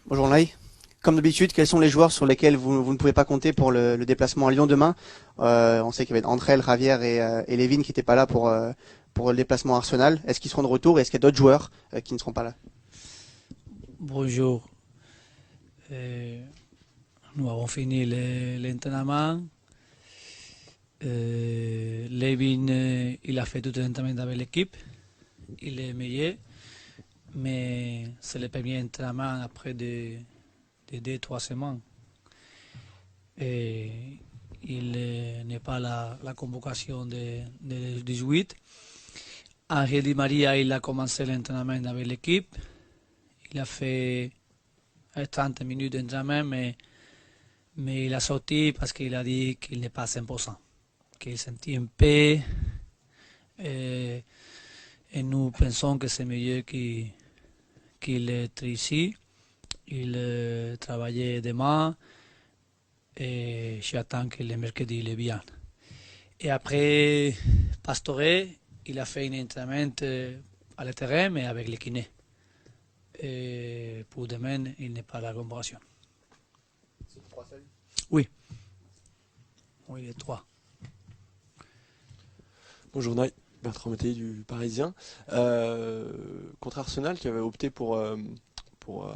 Bonjour Naï. Comme d'habitude, quels sont les joueurs sur lesquels vous ne pouvez pas compter pour le déplacement à Lyon demain? On sait qu'il y avait Andrel, Javier et Levin qui n'étaient pas là pour le déplacement à Arsenal. Est-ce qu'ils seront de retour et est-ce qu'il y a d'autres joueurs qui ne seront pas là? Bonjour. Euh, Nous avons fini l'entraînement. Levin, il a fait tout l'entraînement avec l'équipe. Il est meilleur, mais c'est le premier entraînement après de 2, 3 semaines. Et il n'est pas la convocation de 18. Angel Di Maria, il a commencé l'entraînement avec l'équipe. Il a fait 30 minutes d'entraînement, mais il a sorti parce qu'il a dit qu'il n'est pas à 100%, qu'il sentit un peu, et, et nous pensons que c'est mieux qu'il est ici. Il travaille demain et j'attends que le mercredi il vienne. Et après, Pastore, il a fait un entraînement à le terrain, mais avec les kinés. Et pour demain, il n'est pas à la convocation. Oui, oui, les trois. Bonjour Naï, Bertrand Métayer du Parisien. Contre Arsenal qui avait opté pour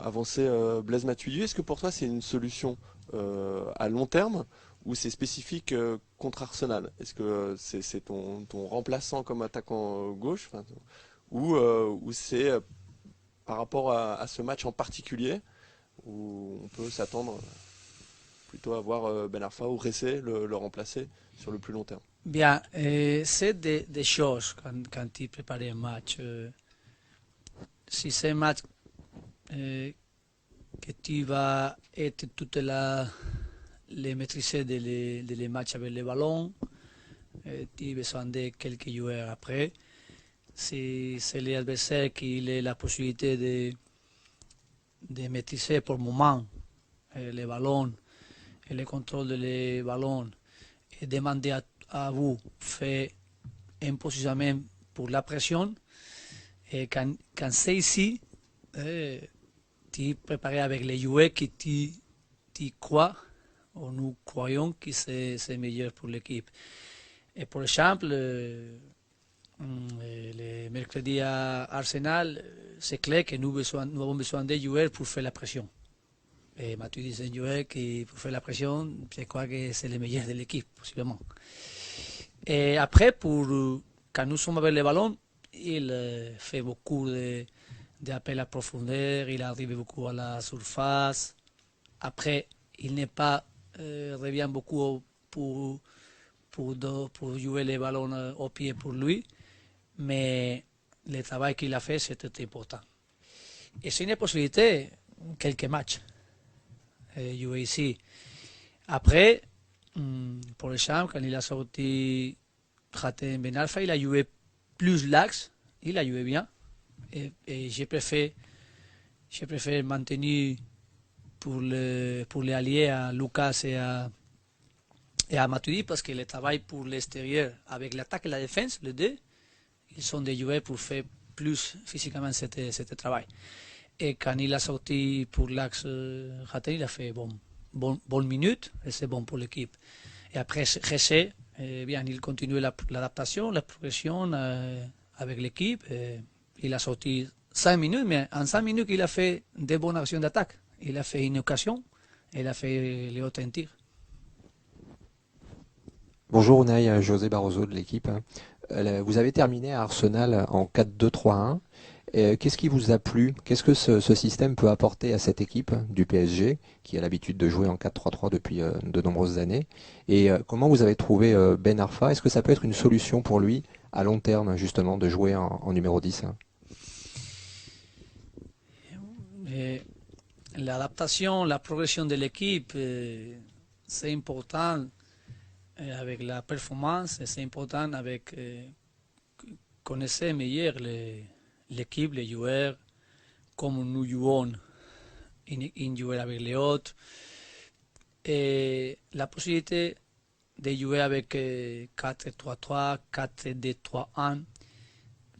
avancer Blaise Matuidi, est-ce que pour toi c'est une solution à long terme ou c'est spécifique contre Arsenal? Est-ce que c'est ton remplaçant comme attaquant gauche ou c'est par rapport à ce match en particulier où on peut s'attendre plutôt à voir Ben Arfa ou Ressé le remplacer sur le plus long terme? Bien, c'est des choses quand tu prépares un match. Si c'est un match que tu vas être toute les maîtriser de les matchs avec le ballon, tu as besoin de quelques joueurs après. Si c'est l'adversaire qui a la possibilité de maîtriser pour le moment les ballons et le contrôle des ballons et demander à vous faire un positionnement pour la pression, et quand c'est ici, tu prépares avec les joueurs que tu crois, ou nous croyons que c'est meilleur pour l'équipe. Et par exemple, le mercredi à Arsenal, c'est clair que nous avons besoin de joueurs pour faire la pression. Et Mathieu dit c'est un joueur qui, pour faire la pression, je crois que c'est le meilleur de l'équipe, possiblement. Et après, quand nous sommes avec le ballon, il fait beaucoup d'appels à profondeur, il arrive beaucoup à la surface. Après, il n'est pas revient beaucoup pour jouer les ballons au pied pour lui, mais le travail qu'il a fait, c'était important. Et c'est une possibilité, quelques matchs, jouer ici. Après, pour exemple, quand il a sorti Hatem Ben Arfa, il a joué plus l'axe, il a joué bien. Et je préfère maintenir pour les alliés à Lucas et à Matuidi parce que le travail pour l'extérieur, avec l'attaque et la défense, les deux, ils sont des joueurs pour faire plus physiquement ce travail. Et quand il a sorti pour l'axe Hatem, il a fait bonne minute et c'est bon pour l'équipe. Et après, Jesse, bien, il continue l'adaptation, la progression avec l'équipe. Il a sorti 5 minutes, mais en 5 minutes, il a fait des bonnes actions d'attaque. Il a fait une occasion, il a fait les autres tirs. Bonjour Unai, José Barroso de l'équipe. Vous avez terminé à Arsenal en 4-2-3-1. Qu'est-ce qui vous a plu? Qu'est-ce que ce système peut apporter à cette équipe du PSG, qui a l'habitude de jouer en 4-3-3 depuis de nombreuses années? Et comment vous avez trouvé Ben Arfa? Est-ce que ça peut être une solution pour lui à long terme, justement, de jouer en numéro 10? Et l'adaptation, la progression de l'équipe, c'est important avec la performance, c'est important avec connaître meilleur l'équipe, les joueurs, comme nous jouons en jouer avec les autres. Et la possibilité de jouer avec 4-3-3, 4-2-3-1.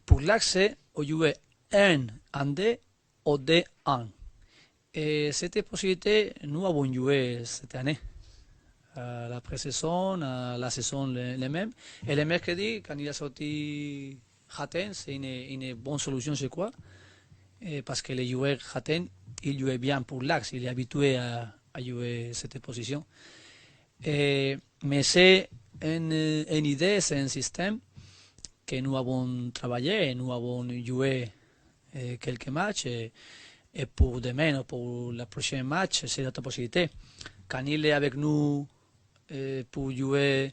Pour l'accès, on jouer 1 en D ou D1. Et cette possibilité, nous avons joué cette année. La pré-saison, la saison les mêmes. Et le mercredi, quand il a sorti Hatten, c'est une bonne solution, je crois. Et parce que les joueurs Hatten, il jouait bien pour l'axe, il est habitué à jouer cette position. Mais c'est une idée, c'est un système que nous avons travaillé, nous avons joué quelques matchs. Et pour demain, pour le prochain match, c'est notre possibilité. Quand il est avec nous pour jouer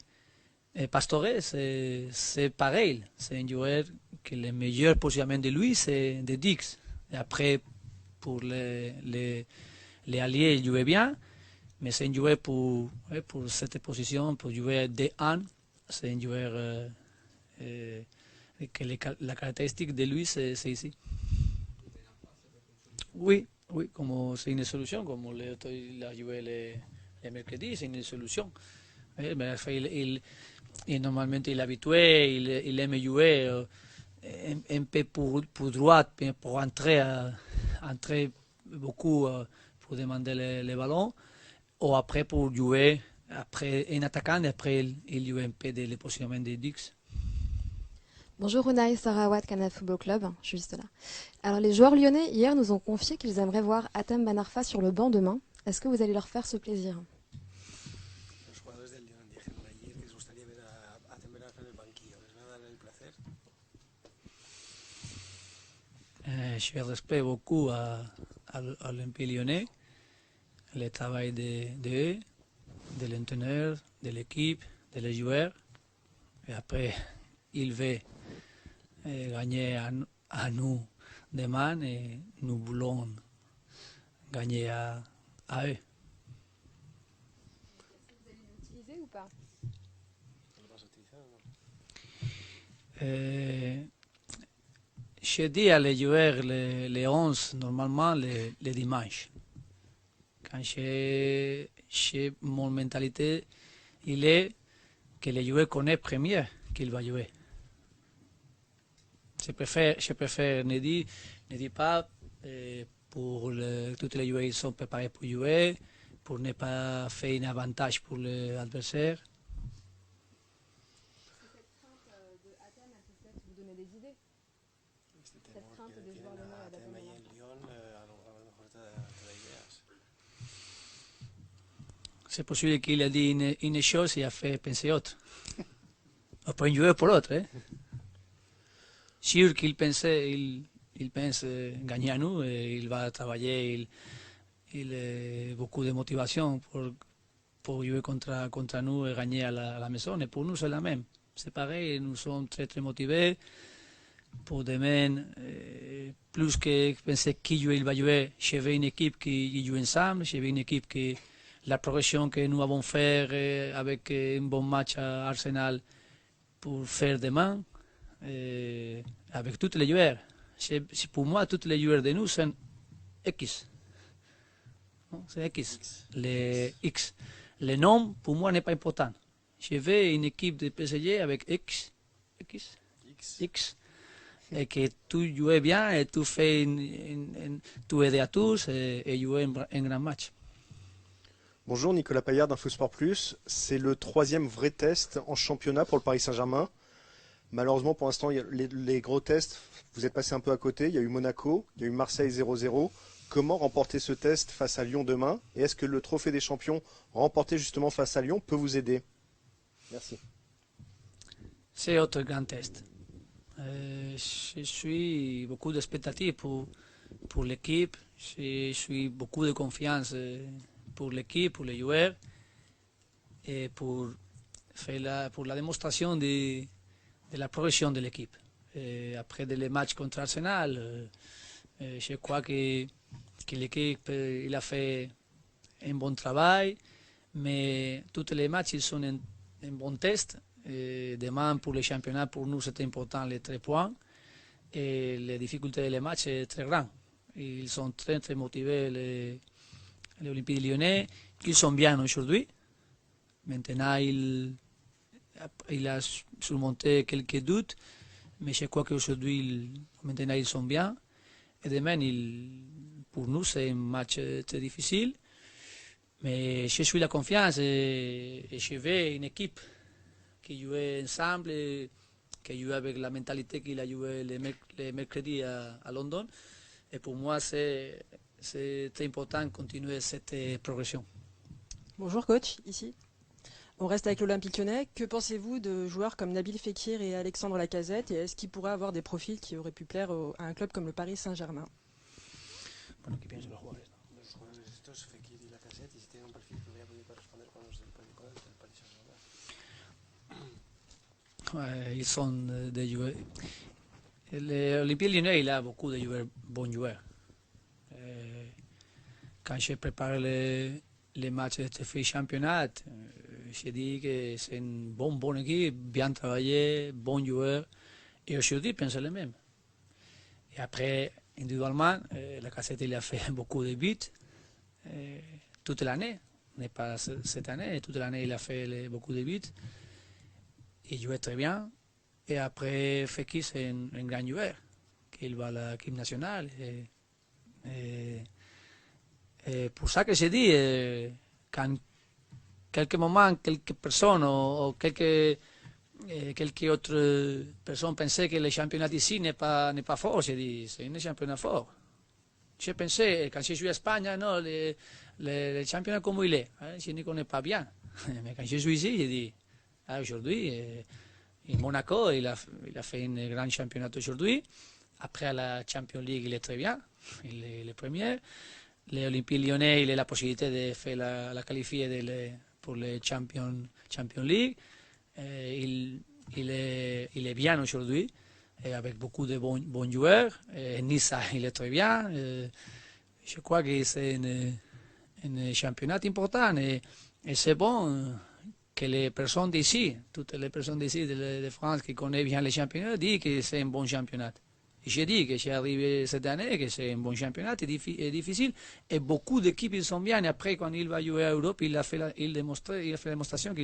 Pastore, c'est pareil. C'est un joueur que le meilleur positionnement de lui, c'est de Dix. Et après, pour les alliés, il jouait bien, mais c'est un joueur pour cette position, pour jouer D1. C'est un joueur que la caractéristique de lui, c'est ici. Oui, oui, comme c'est une solution, comme il a joué le mercredi, c'est une solution. Mais normalement, il est habitué, il aime jouer un peu pour droite, pour entrer beaucoup pour demander les ballons, ou après pour jouer après un attaquant, et après il joue un peu le positionnement des Dix. Bonjour Unai, Sarah Watt, Canal Football Club, je suis juste là. Alors les joueurs lyonnais hier nous ont confié qu'ils aimeraient voir Hatem Ben Arfa sur le banc demain. Est-ce que vous allez leur faire ce plaisir? Je respecte beaucoup à l'Olympique lyonnais, le travail de l'entraîneur, de l'équipe, des joueurs. Et après, il veut gagner à nous demain et nous voulons gagner à eux. Vous allez l'utiliser ou pas? Je dis à les joueurs les 11 normalement les dimanches. Quand mon mentalité, il est que les joueurs connaissent premier qu'il va jouer. Je préfère ne dire pas pour tous les joueurs ils sont préparés pour jouer, pour ne pas faire un avantage pour l'adversaire. Cette crainte de Hatem, elle peut peut-être vous donner des idées. Cette crainte de joueurs lyonnais à Hatem. C'est possible qu'il a dit une chose et a fait penser autre. On peut jouer pour l'autre. Sûr qu'il pense gagner à nous et il va travailler. Il a beaucoup de motivation pour jouer contre nous et gagner à la maison. Et pour nous, c'est la même. C'est pareil, nous sommes très très motivés. Pour demain, plus que penser qui il va jouer, je veux une équipe qui joue ensemble, je veux une équipe qui la progression que nous avons fait avec un bon match à Arsenal pour faire demain, avec tous les joueurs. Pour moi, tous les joueurs de nous sont X. C'est X. Les X. Le nom, pour moi, n'est pas important. Je veux une équipe de PSG avec X. Et que tu joues bien et tu fais tu aides à tous et jouer un grand match. Bonjour, Nicolas Paillard d'Infosport Plus. C'est le 3e vrai test en championnat pour le Paris Saint-Germain. Malheureusement, pour l'instant, les gros tests, vous êtes passé un peu à côté. Il y a eu Monaco, il y a eu Marseille 0-0. Comment remporter ce test face à Lyon demain? Et est-ce que le trophée des champions remporté justement face à Lyon peut vous aider? Merci. C'est autre grand test. Je suis beaucoup d'expectatives pour l'équipe. Je suis beaucoup de confiance pour l'équipe, pour les joueurs et pour la démonstration de la progression de l'équipe. Après les matchs contre Arsenal, je crois que l'équipe il a fait un bon travail, mais tous les matchs ils sont un bon test. Demain pour le championnat, pour nous c'est important les 3 points et les difficultés des matchs sont très grandes. Ils sont très très motivés les Olympiques lyonnais, ils sont bien aujourd'hui. Maintenant il a surmonté quelques doutes, mais je crois qu'aujourd'hui maintenant ils sont bien et demain pour nous, c'est un match très difficile. Mais je suis la confiance et je veux une équipe qui joue ensemble, qui joue avec la mentalité qu'il a joué le mercredi à London. Et pour moi, c'est très important de continuer cette progression. Bonjour coach, ici. On reste avec l'Olympique Lyonnais. Que pensez-vous de joueurs comme Nabil Fekir et Alexandre Lacazette, et est-ce qu'ils pourraient avoir des profils qui auraient pu plaire à un club comme le Paris Saint-Germain? Bueno, ¿qué piensan los jugadores? Estos, Fekir y Lacazette, y si tienen un perfil que hubiera podido corresponder con los del Paris Saint-Germain. Ils sont des joueurs. L'Olympique Lyonnais, il a beaucoup de joueurs, bons joueurs. Quand j'ai préparé les matchs de ce championnat, j'ai dit que c'est une bonne équipe, bien travaillée, bons joueurs. Et aujourd'hui, je pense le même. Et après, individuellement, Lacazette, il a fait beaucoup de buts toute l'année. N'est pas cette année, toute l'année, il a fait beaucoup de buts. Il jouait très bien. Et après, Fekir, c'est un grand joueur. Il va à l'équipe nationale. Et pour ça que j'ai dit, quand quelques moments, quelques personnes ou quelques autres personnes pensaient que le championnat ici n'est pas fort, j'ai dit, c'est un championnat fort. J'ai pensé, quand j'ai joué à Espagne, non, le championnat comme il est, je ne connais pas bien. Mais quand je suis ici, j'ai dit, aujourd'hui, Monaco, il a fait un grand championnat aujourd'hui. Après la Champions League, il est très bien, il est le premier. L'Olympique Lyonnais, il a la possibilité de faire la qualifier pour le Champions League. Il est bien aujourd'hui, avec beaucoup de bons joueurs. Nice, il est très bien. Je crois que c'est un championnat important et c'est bon que les personnes d'ici, toutes les personnes d'ici de France qui connaissent bien les championnats, disent que c'est un bon championnat. J'ai dit que j'ai arrivé cette année, que c'est un bon championnat, est difficile, et beaucoup d'équipes ils sont bien, et après quand il va jouer à Europe, il a fait la démonstration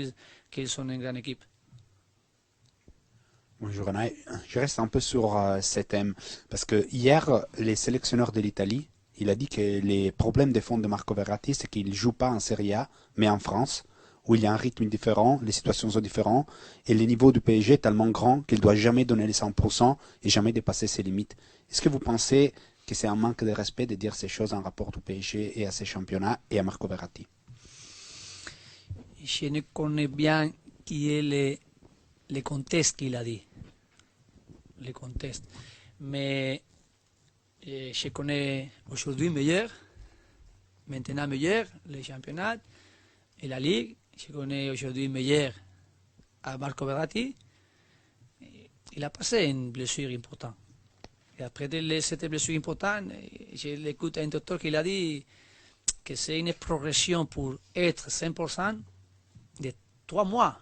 qu'ils sont une grande équipe. Bonjour Renaud, je reste un peu sur ce thème, parce que hier, les sélectionneurs de l'Italie, il a dit que les problèmes de fond de Marco Verratti, c'est qu'il ne joue pas en Serie A, mais en France, où il y a un rythme différent, les situations sont différentes, et le niveau du PSG est tellement grand qu'il ne doit jamais donner les 100% et jamais dépasser ses limites. Est-ce que vous pensez que c'est un manque de respect de dire ces choses en rapport au PSG et à ses championnats et à Marco Verratti? Je ne connais bien qui est le contexte qu'il a dit. Le contexte. Mais je connais aujourd'hui meilleur, maintenant meilleur, les championnats et la Ligue. Je connais aujourd'hui meilleur à Marco Verratti. Il a passé une blessure importante. Et après cette blessure importante, j'ai écouté un docteur qui a dit que c'est une progression pour être 100% de 3 mois.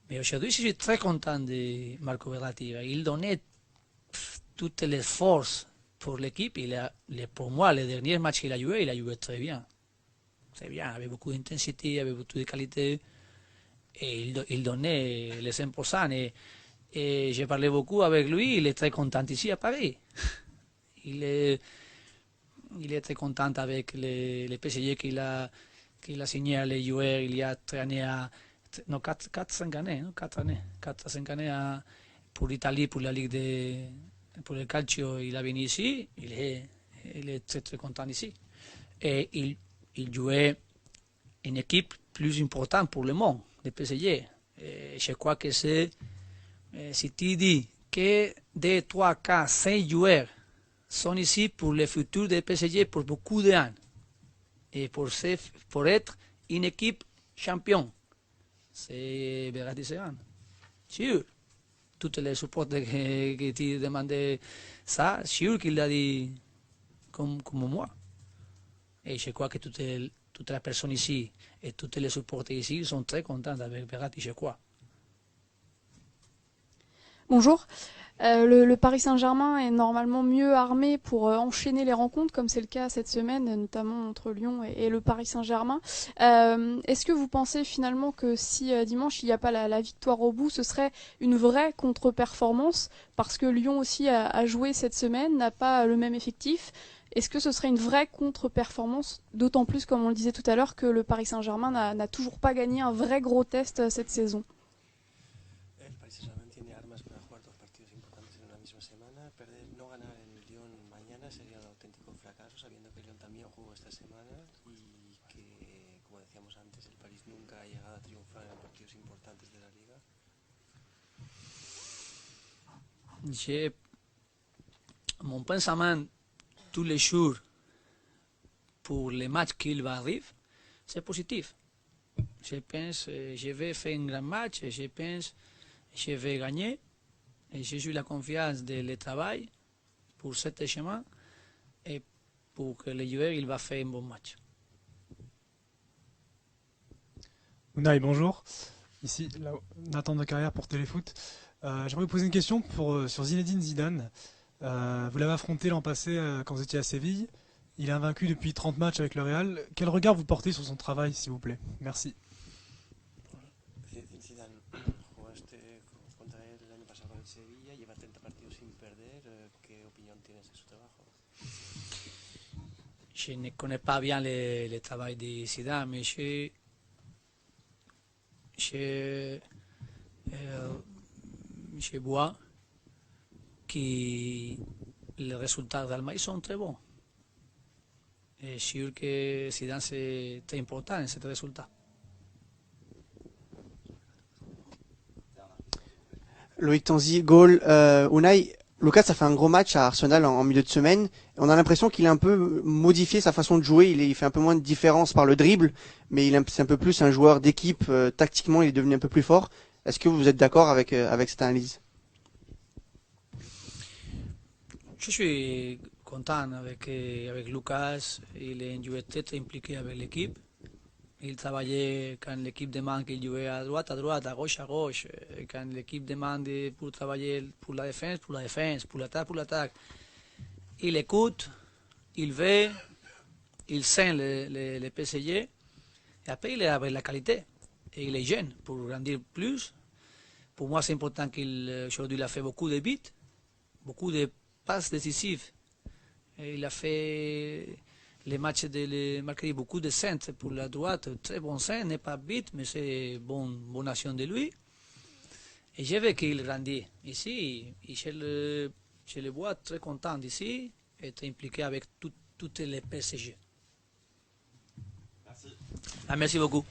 Mais aujourd'hui, je suis très content de Marco Verratti. Il donnait toutes les forces pour l'équipe. Pour moi, le dernier match qu'il a joué très bien. Très bien, avec beaucoup d'intensité, avec beaucoup de qualité. Et il donnait les 100%. Et j'ai parlé beaucoup avec lui, il est très content ici à Paris. Il est très content avec les PSG qu'il a signé à les joueurs il y a 4 années, 4-5 années, non 4 années, 4-5 années pour l'Italie, pour la Ligue pour le calcio, il a venu ici, il est très très content ici. Et il jouait une équipe plus importante pour le monde, le PSG. Et je crois que c'est, si tu dis que 2, 3, 4, 5 joueurs sont ici pour le futur du PSG pour beaucoup d'années et pour être une équipe champion, c'est Verratti c'est grande. Sûr. Toutes les supports que tu demandais ça, sûr qu'il a dit comme moi. Et je crois que toutes les personnes ici et tous les supporters ici sont très contents avec Verratti, je crois. Bonjour. Le Paris Saint-Germain est normalement mieux armé pour enchaîner les rencontres, comme c'est le cas cette semaine, notamment entre Lyon et le Paris Saint-Germain. Est-ce que vous pensez finalement que si dimanche il n'y a pas la victoire au bout, ce serait une vraie contre-performance, parce que Lyon aussi a joué cette semaine, n'a pas le même effectif, Est-ce que ce serait une vraie contre-performance, d'autant plus, comme on le disait tout à l'heure, que le Paris Saint-Germain n'a toujours pas gagné un vrai gros test cette saison? El Paris Saint-Germain tiene armas para jugar dos partidos importantes en una misma semana. No ganar en el Lyon mañana sería un auténtico fracaso, sabiendo que el Lyon también jugó esta semana y que, como decíamos antes, el Paris nunca ha llegado a triunfar en partidos importantes de la Liga. J'ai mon pensament tous les jours pour les matchs qu'il va arriver, c'est positif. Je pense je vais faire un grand match et je pense je vais gagner. Et j'ai eu la confiance de le travail pour ce chemin et pour que le joueur il va faire un bon match. Unai, bonjour. Ici Nathan de Carrière pour Téléfoot. J'aimerais vous poser une question sur Zinedine Zidane. Vous l'avez affronté l'an passé quand vous étiez à Séville. Il est invaincu depuis 30 matchs avec le Real. Quel regard vous portez sur son travail, s'il vous plaît? Merci. Zidane, jugaste contra él el año pasado en Sevilla, lleva 30 partidos sin perder. ¿Qué opinión tienes de su trabajo? Je ne connais pas bien le travail de Zidane, mais je vois que les résultats d'Allemagne sont très bons. Et sûr que Zidane c'est très important en ce résultat. Loïc Tanzi, Gaulle, Unai, Lucas a fait un gros match à Arsenal en milieu de semaine. On a l'impression qu'il a un peu modifié sa façon de jouer. Il fait un peu moins de différence par le dribble, mais c'est un peu plus un joueur d'équipe. Tactiquement, il est devenu un peu plus fort. Est-ce que vous êtes d'accord avec cette analyse? Je suis content avec Lucas. Il est un joueur très impliqué avec l'équipe. Il travaillait quand l'équipe demande qu'il jouait à droite, à gauche, à gauche. Et quand l'équipe demande pour travailler pour la défense, pour l'attaque. Il écoute, il veut, il sent le PSG. Et après, il est avec la qualité. Et il est jeune pour grandir plus. Pour moi, c'est important qu'aujourd'hui, il a fait beaucoup de buts, beaucoup de passes décisives. Et il a fait les matchs de marquer beaucoup de centres pour la droite, très bon centre, n'est pas vite, mais c'est bonne action de lui. Et je veux qu'il grandisse ici. Et je le vois très content ici, et très impliqué avec toutes les PSG. Merci. Merci beaucoup.